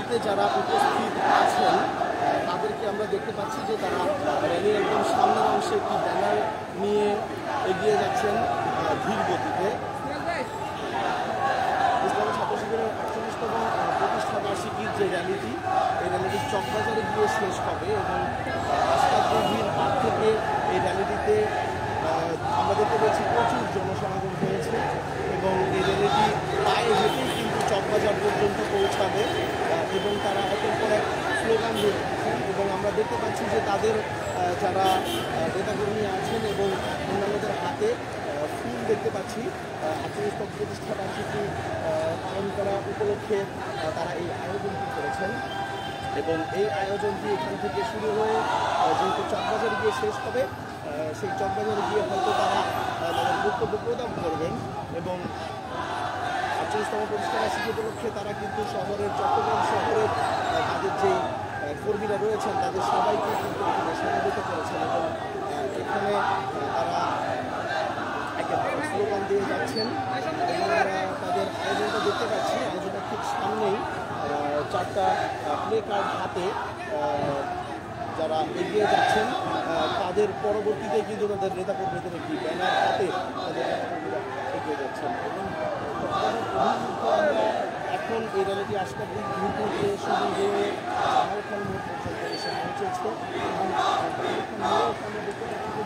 র্যালিতে যারা উপস্থিত আছেন তাদেরকে আমরা দেখতে পাচ্ছি যে তারা র্যালির একদম সামনের অংশে একটি ব্যানার নিয়ে এগিয়ে যাচ্ছেন ধীর গতিতে। ইসলামী ছাত্র শিবিরের 48তম প্রতিষ্ঠা বার্ষিকীর যে র্যালিটি, এই র্যালিটি চকবাজারে গিয়ে শেষ হবে এবং আস্তাবগঞ্জের পার থেকে এই র্যালিটিতে আমরা দেখতে পেয়েছি প্রচুর জনসমাগম হয়েছে এবং এই র্যালিটি পায়ে হেঁটেই কিন্তু চকবাজার পর্যন্ত পৌঁছাবে এবং তারা একের পর এক স্লোগান দিচ্ছেন এবং আমরা দেখতে পাচ্ছি যে তাদের যারা নেতাকর্মী আছেন এবং অন্যান্যদের হাতে ফুল দেখতে পাচ্ছি। 48তম প্রতিষ্ঠা বার্ষিকী পালন করা উপলক্ষে তারা এই আয়োজনটি করেছেন এবং এই আয়োজনটি এখান থেকে শুরু হয়ে যেহেতু চকবাজারে গিয়ে শেষ হবে, সেই চকবাজারে গিয়ে হয়তো তারা তাদের বক্তব্য প্রদান করবেন এবং 48তম প্রতিষ্ঠা বার্ষিকী উপলক্ষে তারা কিন্তু শহরের চট্টগ্রাম শহরের তাদের যেই কর্মীরা রয়েছেন তাদের সবাইকে কিন্তু এখানে সমবেত করেছেন এবং এখানে তারা একেবারে স্লোগান দিয়ে যাচ্ছেন এবং তাদের আয়োজনটা দেখতে পাচ্ছি। আয়োজনটা ঠিক সামনেই 4টা প্লে কার্ড হাতে যারা এগিয়ে যাচ্ছেন তাদের পরবর্তীতে কিন্তু তাদের নেতাকর্মীদের একটি ব্যানার হাতে তাদের নেতাকর্মীরা এগিয়ে যাচ্ছেন এবং আমরা এখন এই র্যালিটি আস্তাবগঞ্জ থেকে শুরু হয়ে জামাল খান মোড় পর্যন্ত এসে পৌঁছেছে এবং আমরা দেখতে পাচ্ছি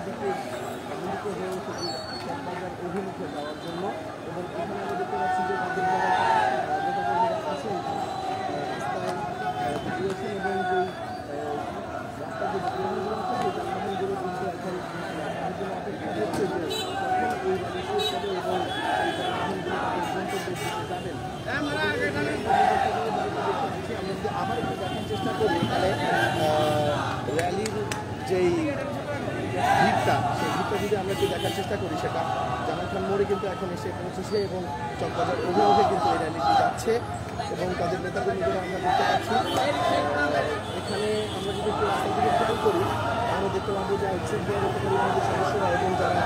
থেকে অভিমুখে যাওয়ার জন্য এবং এখানে আমরা দেখতে পাচ্ছি যে তাদের যারা নেতাকর্মীরা আছেন রাস্তায় দিয়েছেন এবং যে রাস্তার যে যানগুলো আছে সেই যানবাহনগুলো কিন্তু এখন অপেক্ষা হচ্ছে যে কখন এই র্যালি শেষ হবে এবং এই যানবাহনগুলো তাদের গন্তব্যে যাবেন। আমরা যদি আবার একটু দেখার চেষ্টা করি তাহলে র্যালির যেই ভিড়টা, সেই ভিড়টা যদি আমরা একটু দেখার চেষ্টা করি, সেটা জামাল খান মোড়ে কিন্তু এখন এসে পৌঁছেছে এবং চকবাজার অভিমুখে কিন্তু এই র্যালিটি যাচ্ছে এবং তাদের নেতাকর্মীদের আমরা দেখতে পাচ্ছি। এখানে আমরা যদি একটু রাস্তা থেকে শুরু করি আমরা দেখতে পাবো যে উৎসব পরিবহনের সদস্যরা এবং যারা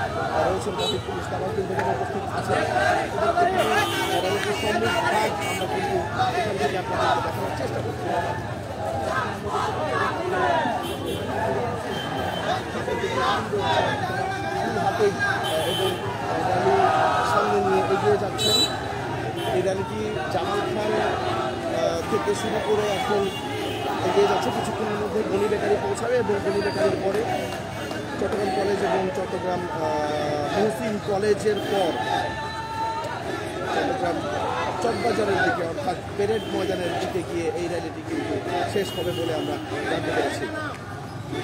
রয়েছেন ট্রাফিক পুলিশ তারাও কিন্তু এখানে উপস্থিত আছে। সম্মুখ ভাগ আমরা কিন্তু এখান থেকে আপনাদের দেখানোর চেষ্টা করছি। হাতেই এবং র্যালি সামনে নিয়ে এগিয়ে যাচ্ছেন। এই র্যালিটি জামাল খান থেকে শুরু করে এখন এগিয়ে যাচ্ছে, কিছুক্ষণের মধ্যে গনি বেকারি পৌঁছাবে এবং গনি বেকারির পরে চট্টগ্রাম কলেজ এবং চট্টগ্রাম মহসিন কলেজের পর চট্টগ্রাম চকবাজারের দিকে অর্থাৎ প্যারেড ময়দানের দিকে গিয়ে এই র্যালিটি কিন্তু শেষ হবে বলে আমরা জানতে পেরেছি।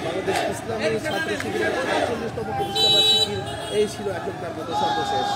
বাংলাদেশ ইসলামী ছাত্র শিবিরের 48তম প্রতিষ্ঠা বার্ষিকীর এই ছিল এখনকার মতো সর্বশেষ।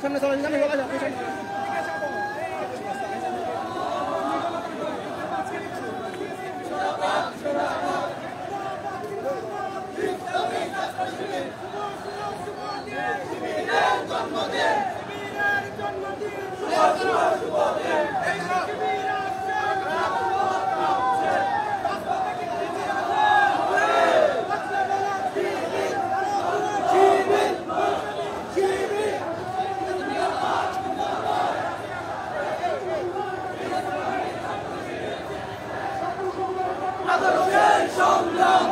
সামনে চলেন, সামনে চলে যান। সংগ্রাম